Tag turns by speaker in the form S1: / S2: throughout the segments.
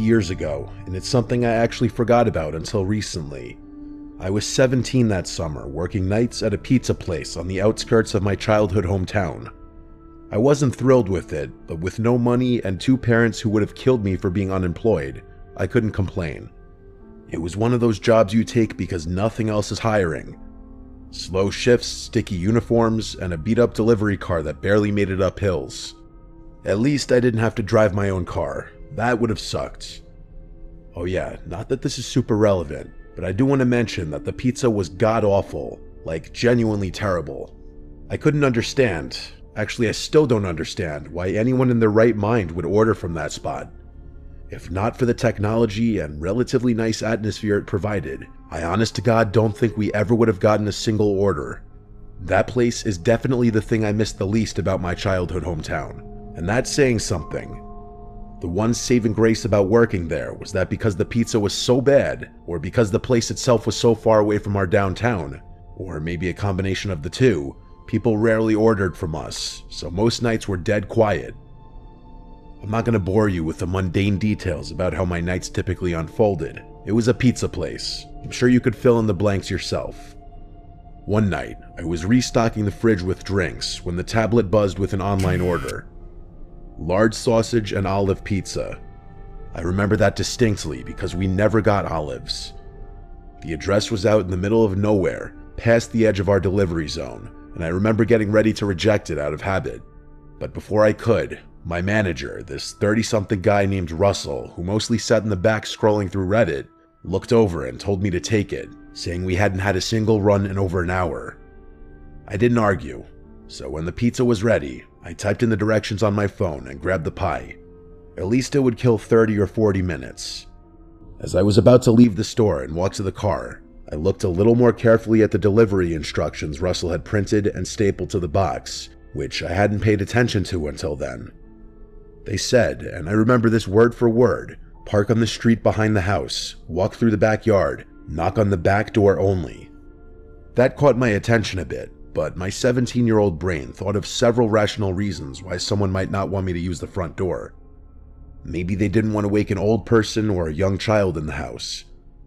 S1: years ago, and it's something I actually forgot about until recently. I was 17 that summer, working nights at a pizza place on the outskirts of my childhood hometown. I wasn't thrilled with it, but with no money and two parents who would have killed me for being unemployed, I couldn't complain. It was one of those jobs you take because nothing else is hiring. Slow shifts, sticky uniforms, and a beat-up delivery car that barely made it up hills. At least I didn't have to drive my own car. That would have sucked. Oh yeah, not that this is super relevant, but I do want to mention that the pizza was god-awful, like genuinely terrible. I couldn't understand, actually I still don't understand, why anyone in their right mind would order from that spot. If not for the technology and relatively nice atmosphere it provided, I honest to God don't think we ever would have gotten a single order. That place is definitely the thing I miss the least about my childhood hometown. And that's saying something. The one saving grace about working there was that because the pizza was so bad, or because the place itself was so far away from our downtown, or maybe a combination of the two, people rarely ordered from us, so most nights were dead quiet. I'm not going to bore you with the mundane details about how my nights typically unfolded. It was a pizza place. I'm sure you could fill in the blanks yourself. One night, I was restocking the fridge with drinks when the tablet buzzed with an online order. Large sausage and olive pizza. I remember that distinctly because we never got olives. The address was out in the middle of nowhere, past the edge of our delivery zone, and I remember getting ready to reject it out of habit. But before I could, my manager, this 30-something guy named Russell, who mostly sat in the back scrolling through Reddit, looked over and told me to take it, saying we hadn't had a single run in over an hour. I didn't argue, so when the pizza was ready, I typed in the directions on my phone and grabbed the pie. At least it would kill 30 or 40 minutes. As I was about to leave the store and walk to the car, I looked a little more carefully at the delivery instructions Russell had printed and stapled to the box, which I hadn't paid attention to until then. They said, and I remember this word for word, park on the street behind the house, walk through the backyard, knock on the back door only. That caught my attention a bit, but my 17-year-old brain thought of several rational reasons why someone might not want me to use the front door. Maybe they didn't want to wake an old person or a young child in the house.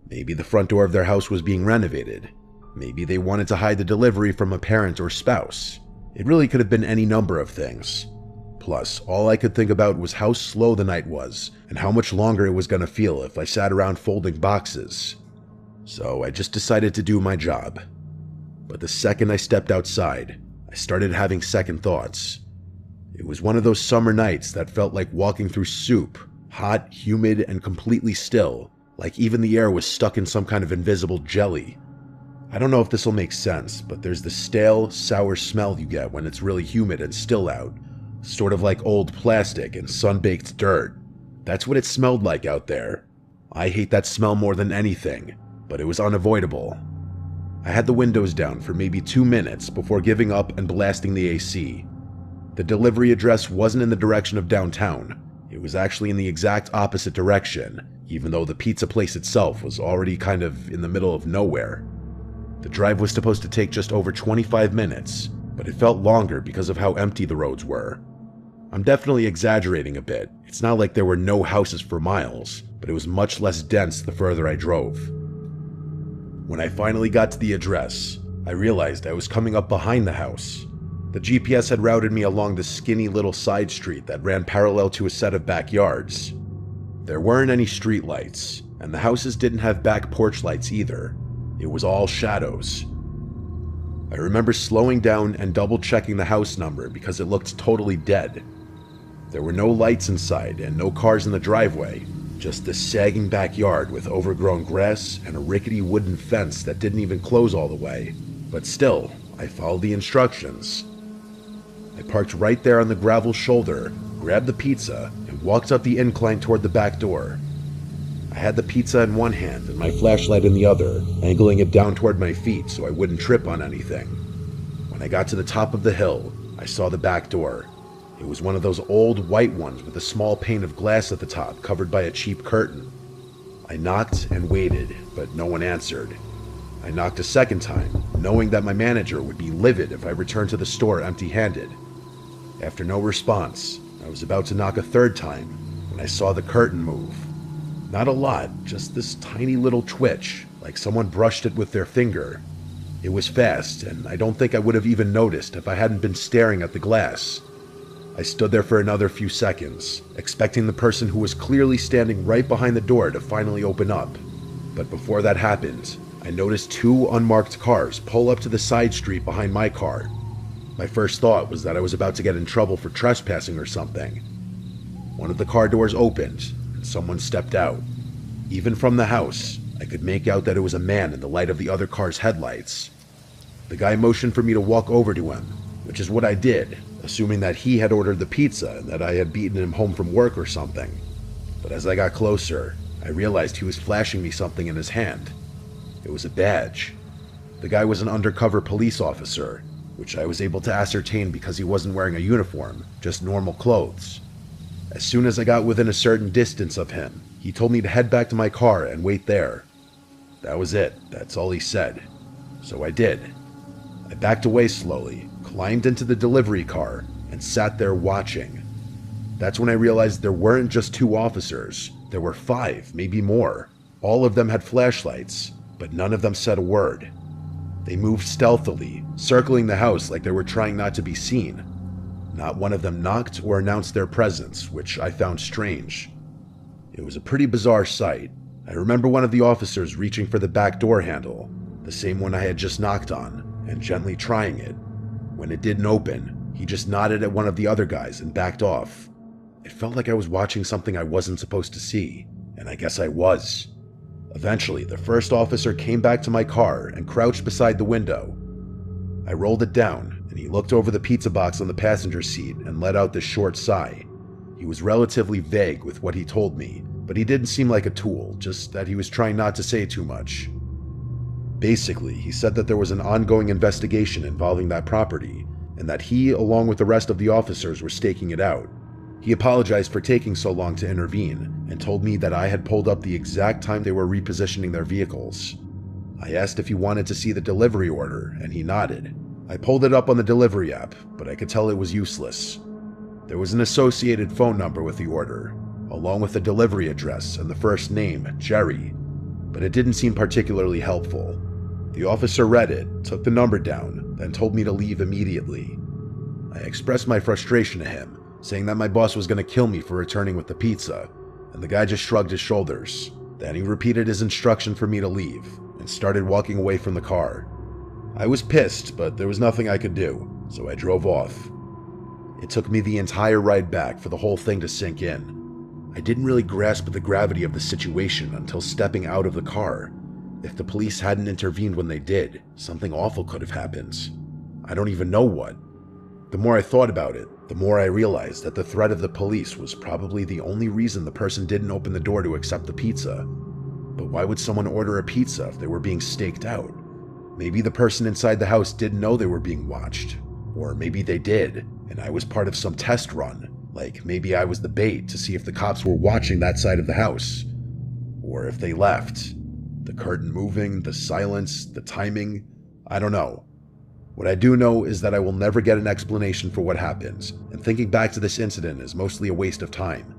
S1: Maybe the front door of their house was being renovated. Maybe they wanted to hide the delivery from a parent or spouse. It really could have been any number of things. Plus, all I could think about was how slow the night was and how much longer it was going to feel if I sat around folding boxes. So I just decided to do my job. But the second I stepped outside, I started having second thoughts. It was one of those summer nights that felt like walking through soup, hot, humid, and completely still, like even the air was stuck in some kind of invisible jelly. I don't know if this will make sense, but there's the stale, sour smell you get when it's really humid and still out, sort of like old plastic and sun-baked dirt. That's what it smelled like out there. I hate that smell more than anything, but it was unavoidable. I had the windows down for maybe 2 minutes before giving up and blasting the AC. The delivery address wasn't in the direction of downtown. It was actually in the exact opposite direction, even though the pizza place itself was already kind of in the middle of nowhere. The drive was supposed to take just over 25 minutes, but it felt longer because of how empty the roads were. I'm definitely exaggerating a bit. It's not like there were no houses for miles, but it was much less dense the further I drove. When I finally got to the address, I realized I was coming up behind the house. The GPS had routed me along the skinny little side street that ran parallel to a set of backyards. There weren't any street lights, and the houses didn't have back porch lights either. It was all shadows. I remember slowing down and double-checking the house number because it looked totally dead. There were no lights inside and no cars in the driveway, just this sagging backyard with overgrown grass and a rickety wooden fence that didn't even close all the way. But still, I followed the instructions. I parked right there on the gravel shoulder, grabbed the pizza, and walked up the incline toward the back door. I had the pizza in one hand and my flashlight in the other, angling it down toward my feet so I wouldn't trip on anything. When I got to the top of the hill, I saw the back door. It was one of those old white ones with a small pane of glass at the top covered by a cheap curtain. I knocked and waited, but no one answered. I knocked a second time, knowing that my manager would be livid if I returned to the store empty-handed. After no response, I was about to knock a third time when I saw the curtain move. Not a lot, just this tiny little twitch, like someone brushed it with their finger. It was fast, and I don't think I would have even noticed if I hadn't been staring at the glass. I stood there for another few seconds, expecting the person who was clearly standing right behind the door to finally open up. But before that happened, I noticed two unmarked cars pull up to the side street behind my car. My first thought was that I was about to get in trouble for trespassing or something. One of the car doors opened, and someone stepped out. Even from the house, I could make out that it was a man in the light of the other car's headlights. The guy motioned for me to walk over to him, which is what I did, assuming that he had ordered the pizza and that I had beaten him home from work or something. But as I got closer, I realized he was flashing me something in his hand. It was a badge. The guy was an undercover police officer, which I was able to ascertain because he wasn't wearing a uniform, just normal clothes. As soon as I got within a certain distance of him, he told me to head back to my car and wait there. That was it. That's all he said. So I did. I backed away slowly, climbed into the delivery car, and sat there watching. That's when I realized there weren't just two officers. There were 5, maybe more. All of them had flashlights, but none of them said a word. They moved stealthily, circling the house like they were trying not to be seen. Not one of them knocked or announced their presence, which I found strange. It was a pretty bizarre sight. I remember one of the officers reaching for the back door handle, the same one I had just knocked on, and gently trying it. When it didn't open, he just nodded at one of the other guys and backed off. It felt like I was watching something I wasn't supposed to see, and I guess I was. Eventually, the first officer came back to my car and crouched beside the window. I rolled it down, and he looked over the pizza box on the passenger seat and let out this short sigh. He was relatively vague with what he told me, but he didn't seem like a tool, just that he was trying not to say too much. Basically, he said that there was an ongoing investigation involving that property, and that he, along with the rest of the officers, were staking it out. He apologized for taking so long to intervene, and told me that I had pulled up the exact time they were repositioning their vehicles. I asked if he wanted to see the delivery order, and he nodded. I pulled it up on the delivery app, but I could tell it was useless. There was an associated phone number with the order, along with the delivery address and the first name, Jerry, but it didn't seem particularly helpful. The officer read it, took the number down, then told me to leave immediately. I expressed my frustration to him, saying that my boss was going to kill me for returning with the pizza, and the guy just shrugged his shoulders. Then he repeated his instruction for me to leave, and started walking away from the car. I was pissed, but there was nothing I could do, so I drove off. It took me the entire ride back for the whole thing to sink in. I didn't really grasp the gravity of the situation until stepping out of the car. If the police hadn't intervened when they did, something awful could have happened. I don't even know what. The more I thought about it, the more I realized that the threat of the police was probably the only reason the person didn't open the door to accept the pizza. But why would someone order a pizza if they were being staked out? Maybe the person inside the house didn't know they were being watched. Or maybe they did, and I was part of some test run. Like maybe I was the bait to see if the cops were watching that side of the house. Or if they left. The curtain moving, the silence, the timing, I don't know. What I do know is that I will never get an explanation for what happens, and thinking back to this incident is mostly a waste of time.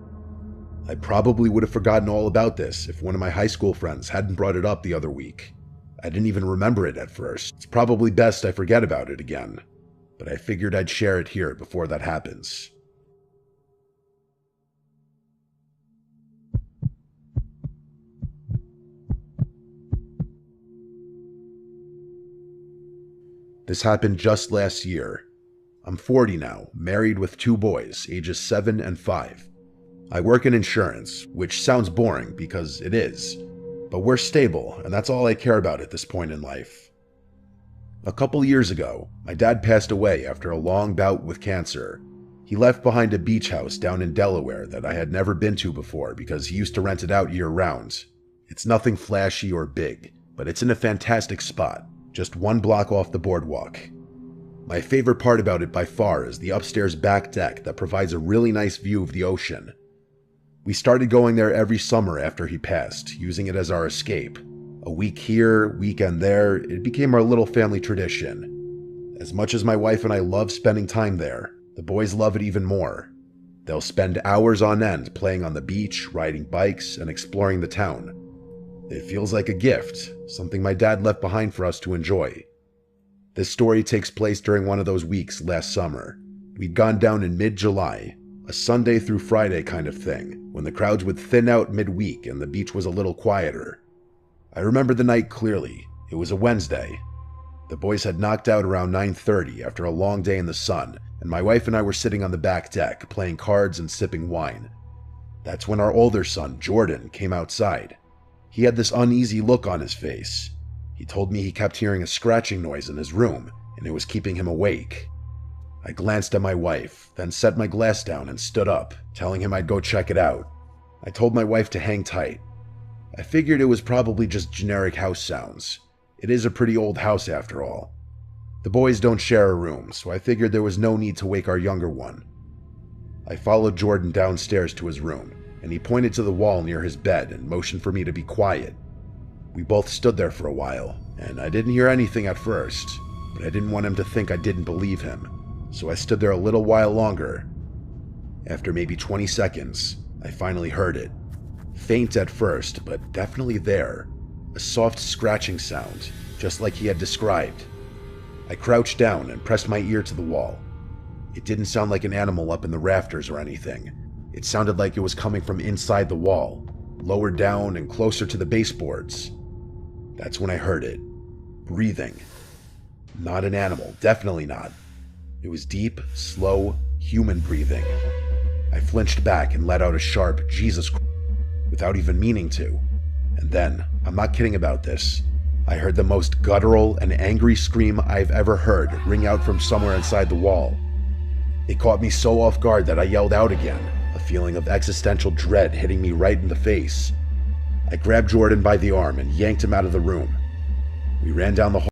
S1: I probably would have forgotten all about this if one of my high school friends hadn't brought it up the other week. I didn't even remember it at first. It's probably best I forget about it again, but I figured I'd share it here before that happens. This happened just last year. I'm 40 now, married with 2 boys, ages 7 and 5. I work in insurance, which sounds boring because it is, but we're stable, and that's all I care about at this point in life. A couple years ago, my dad passed away after a long bout with cancer. He left behind a beach house down in Delaware that I had never been to before because he used to rent it out year-round. It's nothing flashy or big, but it's in a fantastic spot, just 1 block off the boardwalk. My favorite part about it by far is the upstairs back deck that provides a really nice view of the ocean. We started going there every summer after he passed, using it as our escape. A week here, weekend there, it became our little family tradition. As much as my wife and I love spending time there, the boys love it even more. They'll spend hours on end playing on the beach, riding bikes, and exploring the town. It feels like a gift, something my dad left behind for us to enjoy. This story takes place during one of those weeks last summer. We'd gone down in mid-July, a Sunday through Friday kind of thing, when the crowds would thin out midweek and the beach was a little quieter. I remember the night clearly. It was a Wednesday. The boys had knocked out around 9:30 after a long day in the sun, and my wife and I were sitting on the back deck playing cards and sipping wine. That's when our older son, Jordan, came outside. He had this uneasy look on his face. He told me he kept hearing a scratching noise in his room, and it was keeping him awake. I glanced at my wife, then set my glass down and stood up, telling him I'd go check it out. I told my wife to hang tight. I figured it was probably just generic house sounds. It is a pretty old house after all. The boys don't share a room, so I figured there was no need to wake our younger one. I followed Jordan downstairs to his room, and he pointed to the wall near his bed and motioned for me to be quiet. We both stood there for a while, and I didn't hear anything at first, but I didn't want him to think I didn't believe him, so I stood there a little while longer. After maybe 20 seconds, I finally heard it. Faint at first, but definitely there. A soft scratching sound, just like he had described. I crouched down and pressed my ear to the wall. It didn't sound like an animal up in the rafters or anything. It sounded like it was coming from inside the wall, lower down and closer to the baseboards. That's when I heard it. Breathing. Not an animal, definitely not. It was deep, slow, human breathing. I flinched back and let out a sharp Jesus Christ without even meaning to. And then, I'm not kidding about this, I heard the most guttural and angry scream I've ever heard ring out from somewhere inside the wall. It caught me so off guard that I yelled out again, a feeling of existential dread hitting me right in the face. I grabbed Jordan by the arm and yanked him out of the room. We ran down the hall.